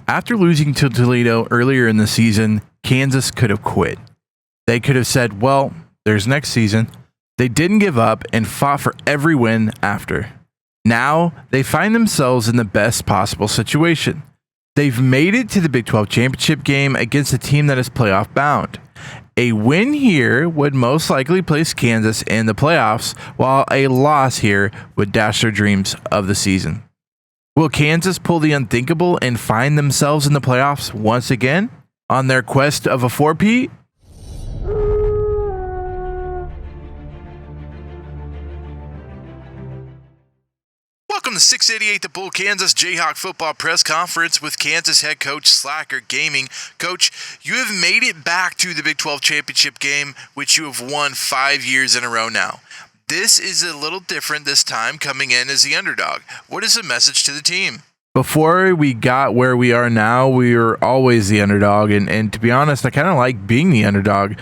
After losing to Toledo earlier in the season, Kansas could have quit. They could have said, well, there's next season. They didn't give up and fought for every win after. Now they find themselves in the best possible situation. They've made it to the Big 12 championship game against a team that is playoff bound. A win here would most likely place Kansas in the playoffs, while a loss here would dash their dreams of the season. Will Kansas pull the unthinkable and find themselves in the playoffs once again on their quest of a four-peat? Welcome to 688 The Bull Kansas Jayhawk football press conference with Kansas head coach Slacker Gaming. Coach, you have made it back to the Big 12 championship game, which you have won 5 years in a row now. This is a little different this time, coming in as the underdog. What is the message to the team? Before we got where we are now, we were always the underdog. And to be honest, I kind of like being the underdog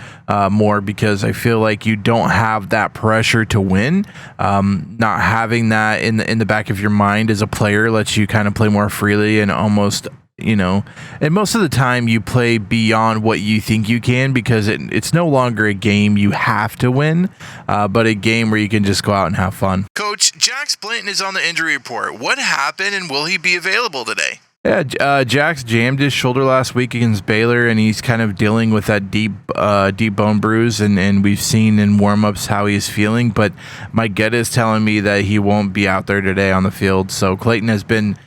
more because I feel like you don't have that pressure to win. Not having that in the back of your mind as a player lets you kind of play more freely and almost, and most of the time you play beyond what you think you can because it's no longer a game you have to win, but a game where you can just go out and have fun. Coach, Jax Blanton is on the injury report. What happened and will he be available today? Yeah, Jax jammed his shoulder last week against Baylor, and he's kind of dealing with that deep bone bruise, and we've seen in warm-ups how he's feeling, but my gut is telling me that he won't be out there today on the field. So Clayton has been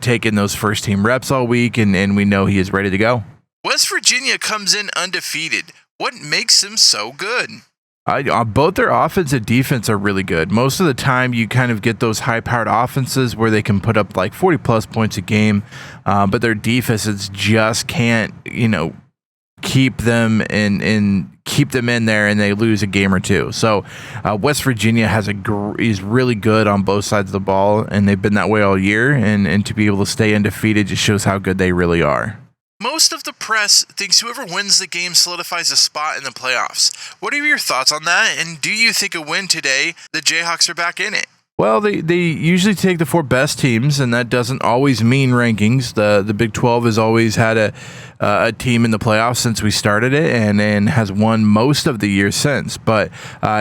taking those first-team reps all week, and we know he is ready to go. West Virginia comes in undefeated. What makes them so good? Both their offense and defense are really good. Most of the time, you kind of get those high-powered offenses where they can put up like 40-plus points a game, but their defenses just can't, keep them in there, and they lose a game or two. So West Virginia is really good on both sides of the ball, and they've been that way all year. And to be able to stay undefeated just shows how good they really are. Most of the press thinks whoever wins the game solidifies a spot in the playoffs. What are your thoughts on that? And do you think a win today, the Jayhawks are back in it? Well, they usually take the four best teams, and that doesn't always mean rankings. The Big 12 has always had a team in the playoffs since we started it, and has won most of the years since. But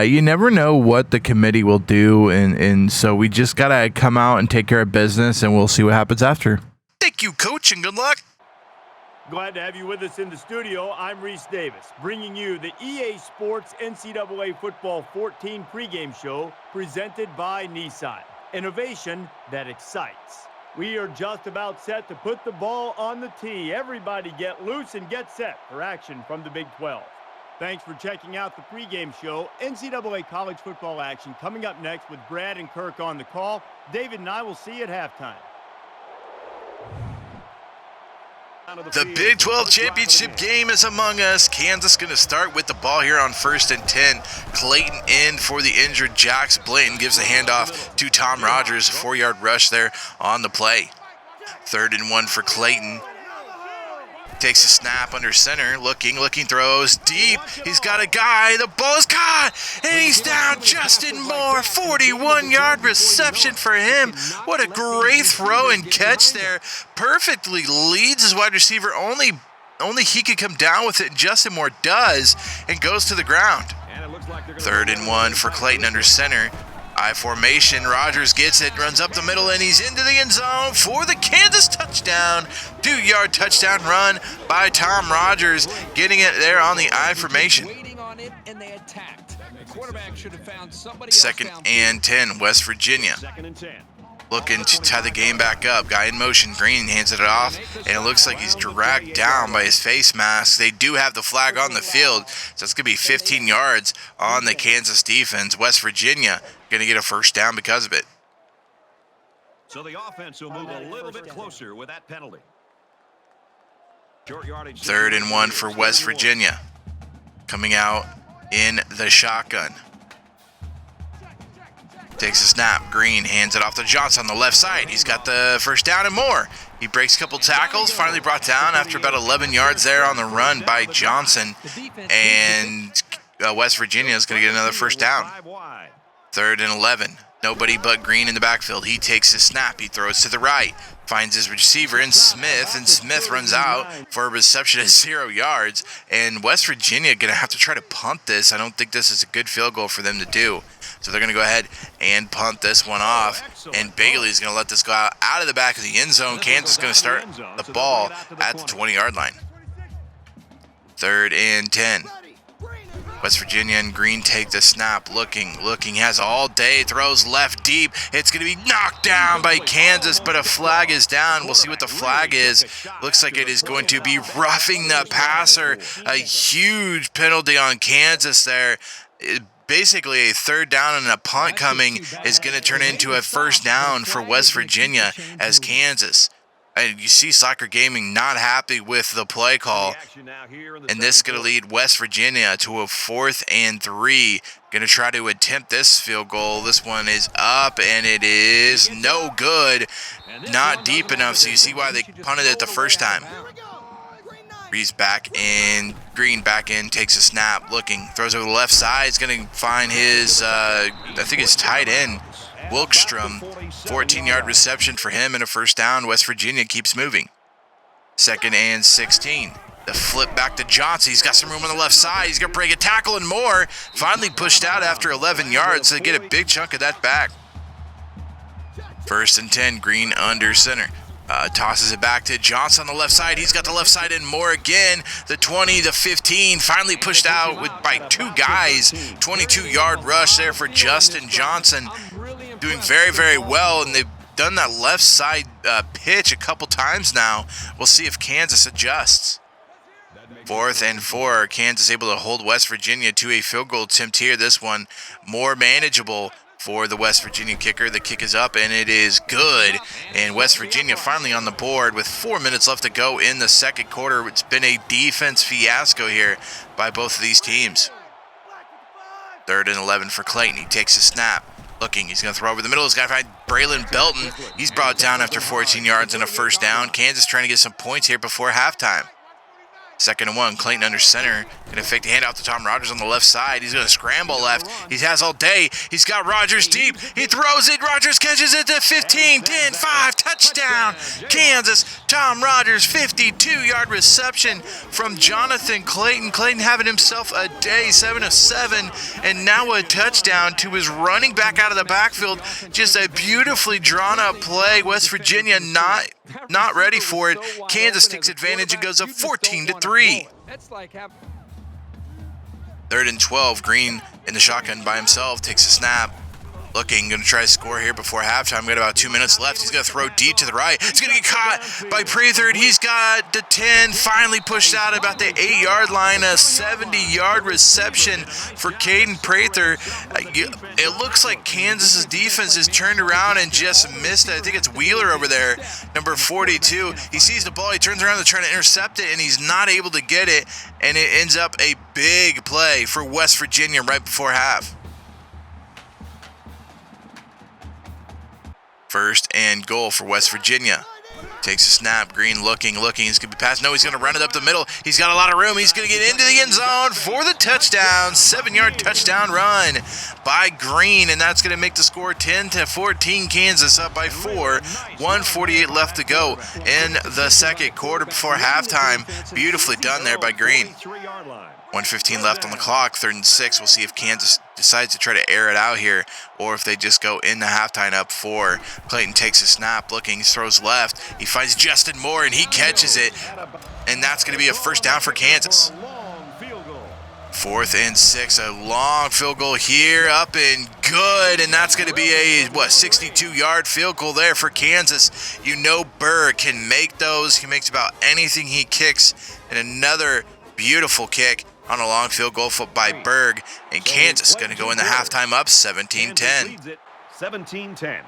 you never know what the committee will do, and so we just got to come out and take care of business, and we'll see what happens after. Thank you, Coach, and good luck. Glad to have you with us in the studio. I'm Reese Davis, bringing you the EA Sports NCAA Football 14 pregame show presented by Nissan. Innovation that excites. We are just about set to put the ball on the tee. Everybody get loose and get set for action from the Big 12. Thanks for checking out the pregame show. NCAA college football action coming up next with Brad and Kirk on the call. David and I will see you at halftime. The Big 12 championship game is among us. Kansas going to start with the ball here on 1st and 10. Clayton in for the injured Jax Blanton. Gives the handoff to Tom Rogers. 4-yard rush there on the play. 3rd and 1 for Clayton. Takes a snap under center. Looking, throws deep. He's got a guy. The ball is caught. And he's down. Justin Moore. 41-yard reception for him. What a great throw and catch there. Perfectly leads his wide receiver. Only he could come down with it, and Justin Moore does, and goes to the ground. 3rd and 1 for Clayton under center. I formation, Rogers gets it, runs up the middle, and he's into the end zone for the Kansas touchdown. 2-yard touchdown run by Tom Rogers, getting it there on the I formation. 2nd and 10, West Virginia. Looking to tie the game back up. Guy in motion, Green hands it off, and it looks like he's dragged down by his face mask. They do have the flag on the field, so it's going to be 15 yards on the Kansas defense. West Virginia going to get a first down because of it. So the offense will move a little bit closer with that penalty. 3rd and 1 for West Virginia. Coming out in the shotgun. Takes a snap. Green hands it off to Johnson on the left side. He's got the first down and more. He breaks a couple tackles, finally brought down after about 11 yards there on the run by Johnson. And West Virginia is going to get another first down. 3rd and 11. Nobody but Green in the backfield. He takes his snap. He throws to the right. Finds his receiver in Smith, and Smith runs out for a reception of 0 yards. And West Virginia going to have to try to punt this. I don't think this is a good field goal for them to do. So they're going to go ahead and punt this one off. And Bailey's going to let this go out of the back of the end zone. Kansas is going to start the ball at the 20-yard line. 3rd and 10. West Virginia and Green take the snap, looking, has all day, throws left deep. It's going to be knocked down by Kansas, but a flag is down. We'll see what the flag is. Looks like it is going to be roughing the passer. A huge penalty on Kansas there. Basically, a 3rd down and a punt coming is going to turn into a 1st down for West Virginia as Kansas. And you see Slacker Gaming not happy with the play call. And this is going to lead West Virginia to a 4th and 3. Going to try to attempt this field goal. This one is up, and it is no good. Not deep enough, so you see why they punted it the first time. Reed's back in. Green back in, takes a snap, looking, throws over the left side. He's going to find his, I think it's tight end, Wilkstrom. 14-yard reception for him and a 1st down. West Virginia keeps moving. 2nd and 16. The flip back to Johnson. He's got some room on the left side. He's going to break a tackle and more. Finally pushed out after 11 yards, so they get a big chunk of that back. 1st and 10, Green under center. Tosses it back to Johnson on the left side. He's got the left side and more again. The 20, the 15, finally pushed out by 2 guys. 22-yard rush there for Justin Johnson. Doing very, very well, and they've done that left side pitch a couple times now. We'll see if Kansas adjusts. 4th and 4. Kansas able to hold West Virginia to a field goal attempt here. This one more manageable for the West Virginia kicker. The kick is up, and it is good. And West Virginia finally on the board with 4 minutes left to go in the 2nd quarter. It's been a defense fiasco here by both of these teams. 3rd and 11 for Clayton. He takes a snap. Looking, he's going to throw over the middle. He's got to find Braylon Belton. He's brought down after 14 yards and a 1st down. Kansas trying to get some points here before halftime. 2nd and 1, Clayton under center. Going to fake the handoff to Tom Rogers on the left side. He's going to scramble left. He has all day. He's got Rogers deep. He throws it. Rogers catches it to 15, 10, 5. Touchdown, Kansas. Tom Rogers, 52-yard reception from Jonathan Clayton. Clayton having himself a day, 7 of 7. And now a touchdown to his running back out of the backfield. Just a beautifully drawn-up play. West Virginia not ready for it. Kansas takes advantage and goes up 14-3. 3rd and 12. Green in the shotgun by himself. Takes a snap. Looking, going to try to score here before halftime. We got about 2 minutes left. He's going to throw deep to the right. He's going to get caught by Prather. He's got the 10. Finally pushed out about the 8-yard line. A 70-yard reception for Caden Prather. It looks like Kansas's defense has turned around and just missed it. I think it's Wheeler over there, number 42. He sees the ball. He turns around to try to intercept it, and he's not able to get it. And it ends up a big play for West Virginia right before half. 1st and goal for West Virginia. Takes a snap. Green looking. He's going to be passed. No, he's going to run it up the middle. He's got a lot of room. He's going to get into the end zone for the touchdown. 7-yard touchdown run by Green, and that's going to make the score 10-14. Kansas up by 4. 1:48 left to go in the 2nd quarter before halftime. Beautifully done there by Green. 1:15 left on the clock. 3rd and 6. We'll see if Kansas decides to try to air it out here or if they just go in the halftime up 4. Clayton takes a snap. Looking, he throws left. He finds Justin Moore, and he catches it. And that's going to be a 1st down for Kansas. 4th and 6. A long field goal here. Up and good. And that's going to be a, 62-yard field goal there for Kansas. You know Berg can make those. He makes about anything he kicks. And another beautiful kick on a long field goal by Berg, and Kansas is going to go in the halftime up 17-10. 17-10.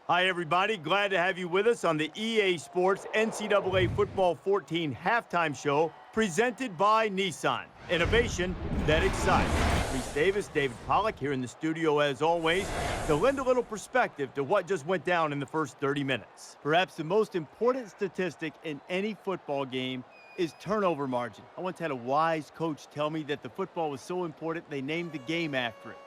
Hi, everybody. Glad to have you with us on the EA Sports NCAA Football 14 halftime show presented by Nissan. Innovation that excites. Reese Davis, David Pollack here in the studio as always to lend a little perspective to what just went down in the first 30 minutes. Perhaps the most important statistic in any football game is turnover margin. I once had a wise coach tell me that the football was so important they named the game after it.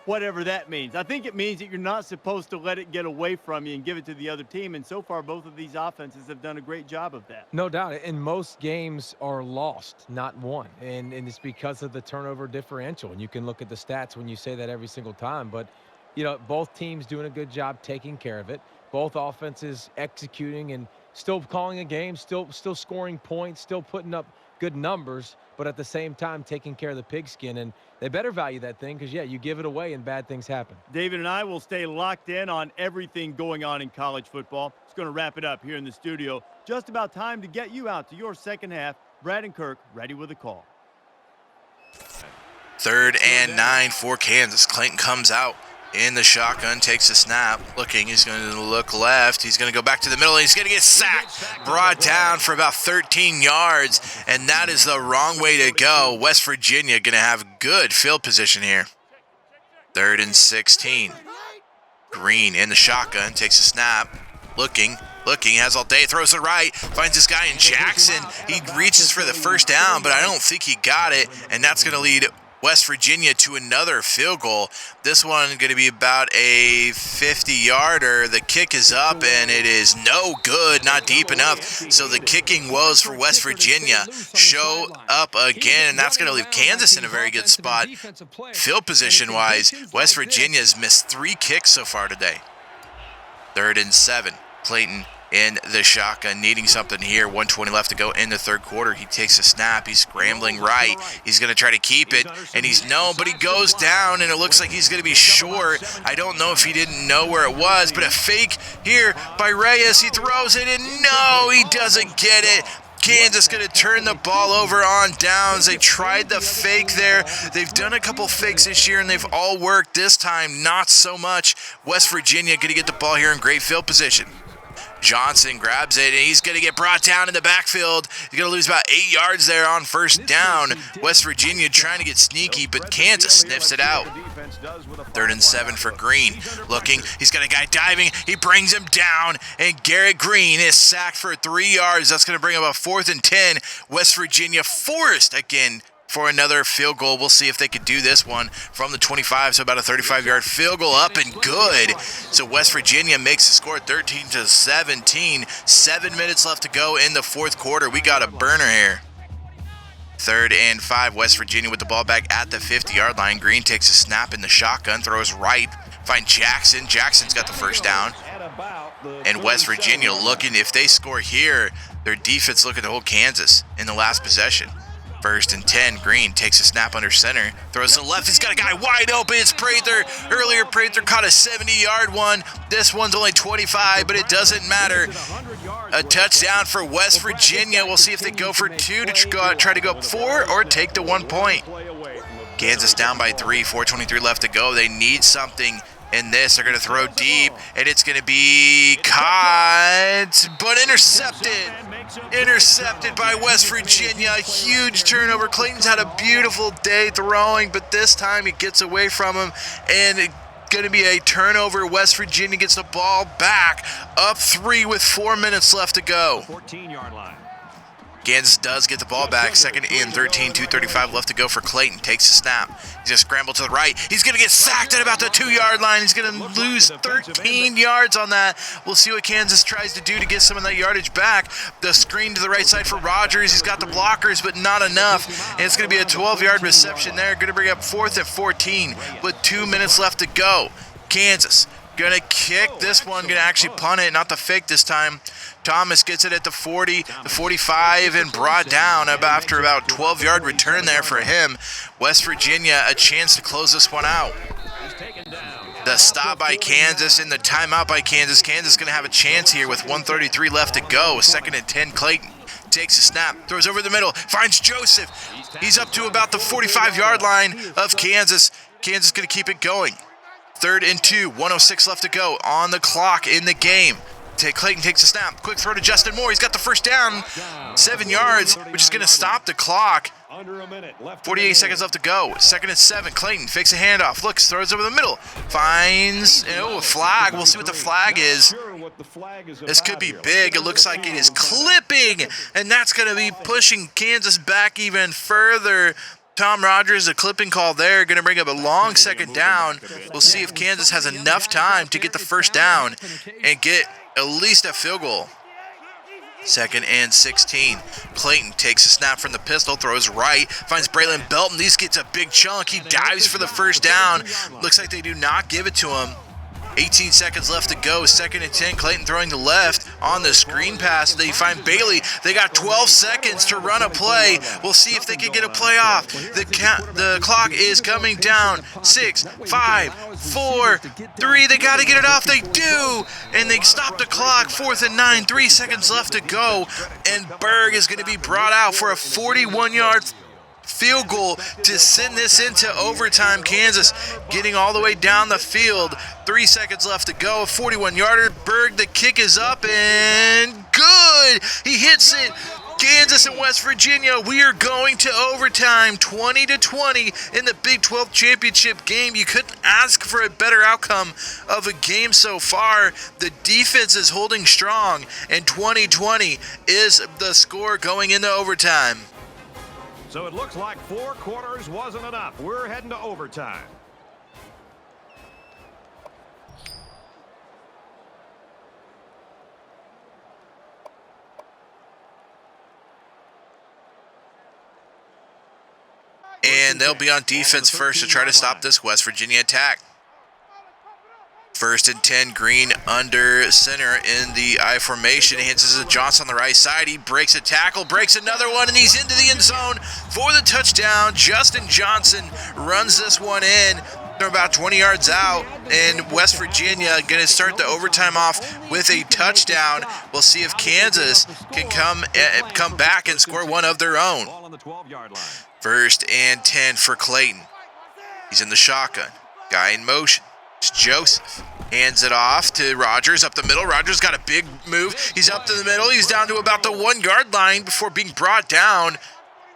Whatever that means. I think it means that you're not supposed to let it get away from you and give it to the other team, and so far both of these offenses have done a great job of that. No doubt, and most games are lost, not won, and it's because of the turnover differential. And you can look at the stats when you say that every single time, but you know, both teams doing a good job taking care of it, both offenses executing and still calling a game, still scoring points, still putting up good numbers, but at the same time taking care of the pigskin. And they better value that thing because, yeah, you give it away and bad things happen. David and I will stay locked in on everything going on in college football. It's going to wrap it up here in the studio. Just about time to get you out to your second half. Brad and Kirk ready with a call. 3rd and 9 for Kansas. Clayton comes out in the shotgun, takes a snap, looking, he's going to look left, he's going to go back to the middle, and he's going to get sacked, brought down for about 13 yards, and that is the wrong way to go. West Virginia going to have good field position here. 3rd and 16. Green in the shotgun, takes a snap, looking, has all day, throws it right, finds this guy in Jackson. He reaches for the first down, but I don't think he got it, and that's going to lead West Virginia to another field goal. This one going to be about a 50-yarder. The kick is up, and it is no good, not deep enough. So the kicking woes for West Virginia show up again, and that's going to leave Kansas in a very good spot. Field position-wise, West Virginia's missed 3 kicks so far today. 3rd and 7. Clayton in the shotgun, needing something here. 1:20 left to go in the 3rd quarter. He takes a snap. He's scrambling right. He's going to try to keep it, and but he goes down, and it looks like he's going to be short. I don't know if he didn't know where it was, but a fake here by Reyes. He throws it, and no, he doesn't get it. Kansas going to turn the ball over on downs. They tried the fake there. They've done a couple fakes this year, and they've all worked. This time, not so much. West Virginia going to get the ball here in great field position. Johnson grabs it, and he's going to get brought down in the backfield. He's going to lose about 8 yards there on first down. West Virginia trying to get sneaky, but Kansas sniffs it out. 3rd and 7 for Green. Looking, he's got a guy diving. He brings him down, and Garrett Green is sacked for 3 yards. That's going to bring up a 4th and 10. West Virginia forced again for another field goal. We'll see if they could do this one from the 25, so about a 35-yard field goal up and good. So West Virginia makes the score 13-17. 7 minutes left to go in the 4th quarter. We got a burner here. 3rd and 5, West Virginia with the ball back at the 50-yard line. Green takes a snap in the shotgun, throws right, find Jackson. Jackson's got the first down. And West Virginia looking, if they score here, their defense looking to hold Kansas in the last possession. 1st and 10, Green takes a snap under center, throws to the left, he's got a guy wide open, it's Prather. Earlier, Prather caught a 70-yard one. This one's only 25, but it doesn't matter. A touchdown for West Virginia. We'll see if they go for 2 to try to go up 4 or take the 1 point. Kansas down by 3, 4:23 left to go. They need something in this. They're going to throw deep, and it's going to be caught, but intercepted. Intercepted by West Virginia. A huge turnover. Clayton's had a beautiful day throwing, but this time it gets away from him, and it's going to be a turnover. West Virginia gets the ball back, up 3 with 4 minutes left to go. 14-yard line. Kansas does get the ball back. 2nd and 13, 2:35 left to go for Clayton. Takes a snap. He's going to scramble to the right. He's going to get sacked at about the 2-yard line. He's going to lose 13 yards on that. We'll see what Kansas tries to do to get some of that yardage back. The screen to the right side for Rogers. He's got the blockers, but not enough. And it's going to be a 12-yard reception there. Going to bring up 4th and 14 with 2 minutes left to go. Kansas going to kick this one. Going to actually punt it, not the fake this time. Thomas gets it at the 40, the 45, and brought down after about 12-yard return there for him. West Virginia, a chance to close this one out. The stop by Kansas and the timeout by Kansas. Kansas going to have a chance here with 1:33 left to go. 2nd and 10, Clayton takes a snap, throws over the middle, finds Joseph. He's up to about the 45-yard line of Kansas. Kansas going to keep it going. 3rd and 2, 1:06 left to go on the clock in the game. Clayton takes a snap. Quick throw to Justin Moore. He's got the first down. 7 yards, which is going to stop the clock. Under a minute left. 48 seconds left to go. 2nd and 7. Clayton fakes a handoff. Looks, throws over the middle. Finds, a flag. We'll see what the flag is. This could be big. It looks like it is clipping, and that's going to be pushing Kansas back even further. Tom Rogers, a clipping call there, going to bring up a long 2nd down. We'll see if Kansas has enough time to get the 1st down and get at least a field goal. 2nd and 16. Clayton takes a snap from the pistol, throws right, finds Braylon Belton. These gets a big chunk. He dives for the 1st down. Looks like they do not give it to him. 18 seconds left to go. 2nd and 10. Clayton throwing to left on the screen pass. They find Bailey. They got 12 seconds to run a play. We'll see if they can get a play off. The clock is coming down. 6, 5, 4, 3. They got to get it off. They do. And they stop the clock. 4th and 9. 3 seconds left to go. And Berg is going to be brought out for a 41-yard field goal to send this into overtime. Kansas getting all the way down the field. 3 seconds left to go. A 41-yarder. Berg, the kick is up and good. He hits it. Kansas and West Virginia, we are going to overtime, 20-20 in the Big 12 championship game. You couldn't ask for a better outcome of a game so far. The defense is holding strong, and 20-20 is the score going into overtime. So it looks like 4 quarters wasn't enough. We're heading to overtime. And they'll be on defense first to try to stop this West Virginia attack. 1st and 10, Green under center in the I formation. He hits it to Johnson on the right side. He breaks a tackle, breaks another one, and he's into the end zone for the touchdown. Justin Johnson runs this one in. They're about 20 yards out, and West Virginia going to start the overtime off with a touchdown. We'll see if Kansas can come back and score one of their own. 1st and 10 for Clayton. He's in the shotgun. Guy in motion. It's Joseph. Hands it off to Rogers up the middle. Rogers got a big move. He's up to the middle. He's down to about the 1-yard line before being brought down.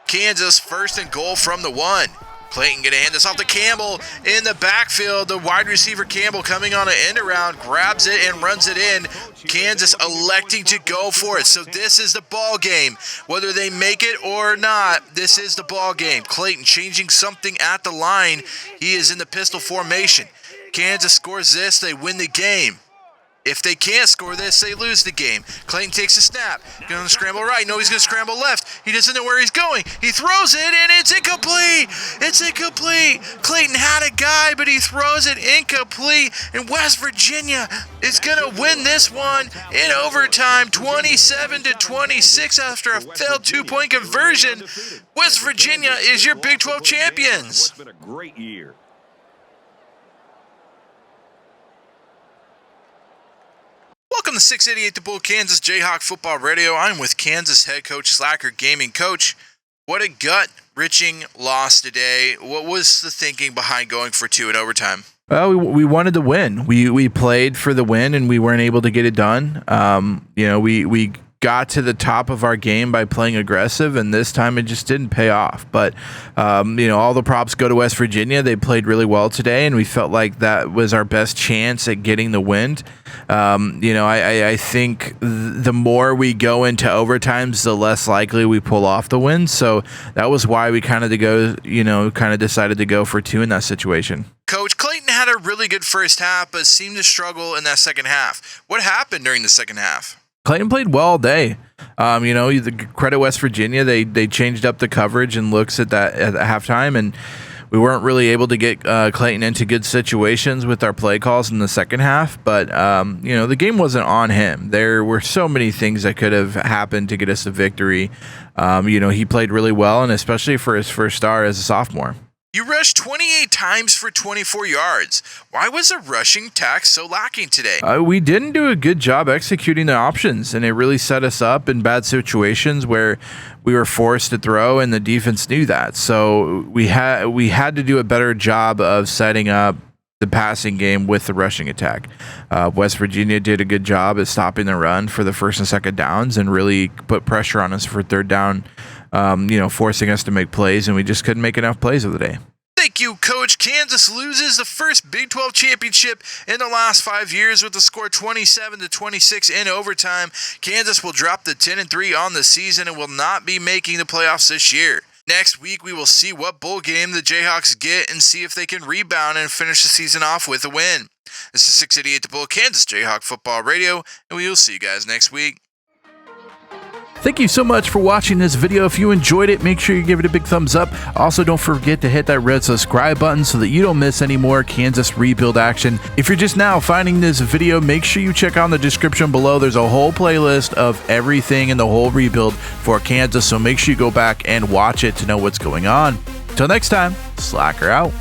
Kansas 1st and goal from the 1. Clayton going to hand this off to Campbell in the backfield. The wide receiver Campbell coming on an end around, grabs it and runs it in. Kansas electing to go for it. So this is the ball game. Whether they make it or not, this is the ball game. Clayton changing something at the line. He is in the pistol formation. Kansas scores this, they win the game. If they can't score this, they lose the game. Clayton takes a snap. Going to scramble right. No, he's going to scramble left. He doesn't know where he's going. He throws it, and it's incomplete. It's incomplete. Clayton had a guy, but he throws it incomplete. And West Virginia is going to win this one in overtime, 27-26 after a failed 2-point conversion. West Virginia is your Big 12 champions. It's been a great year. Welcome to 688 The Bull, Kansas Jayhawk Football Radio. I'm with Kansas head coach Slacker Gaming. Coach, what a gut-wrenching loss today. What was the thinking behind going for 2 in overtime? Well, we wanted to win. We played for the win, and we weren't able to get it done. We got to the top of our game by playing aggressive, and this time it just didn't pay off. But, all the props go to West Virginia. They played really well today, and we felt like that was our best chance at getting the win. I think the more we go into overtimes, the less likely we pull off the win. So that was why we kind of decided to go for 2 in that situation. Coach, Clayton had a really good first half, but seemed to struggle in that second half. What happened during the second half? Clayton played well all day. Credit West Virginia. They changed up the coverage and looks at that at halftime, and we weren't really able to get Clayton into good situations with our play calls in the second half. But the game wasn't on him. There were so many things that could have happened to get us a victory. He played really well, and especially for his first start as a sophomore. You rushed 28 times for 24 yards. Why was the rushing attack so lacking today? We didn't do a good job executing the options, and it really set us up in bad situations where we were forced to throw, and the defense knew that. So we had to do a better job of setting up the passing game with the rushing attack. West Virginia did a good job at stopping the run for the first and second downs and really put pressure on us for third down forcing us to make plays, and we just couldn't make enough plays of the day. Thank you, Coach. Kansas loses the first Big 12 championship in the last 5 years with the score 27-26 in overtime. Kansas will drop to 10-3 on the season and will not be making the playoffs this year. Next week, we will see what bowl game the Jayhawks get and see if they can rebound and finish the season off with a win. This is 688 The Bull, Kansas Jayhawk Football Radio, and we will see you guys next week. Thank you so much for watching this video. If you enjoyed it, make sure you give it a big thumbs up. Also, don't forget to hit that red subscribe button so that you don't miss any more Kansas rebuild action. If you're just now finding this video, make sure you check out the description below. There's a whole playlist of everything in the whole rebuild for Kansas, so make sure you go back and watch it to know what's going on. Until next time, Slacker out.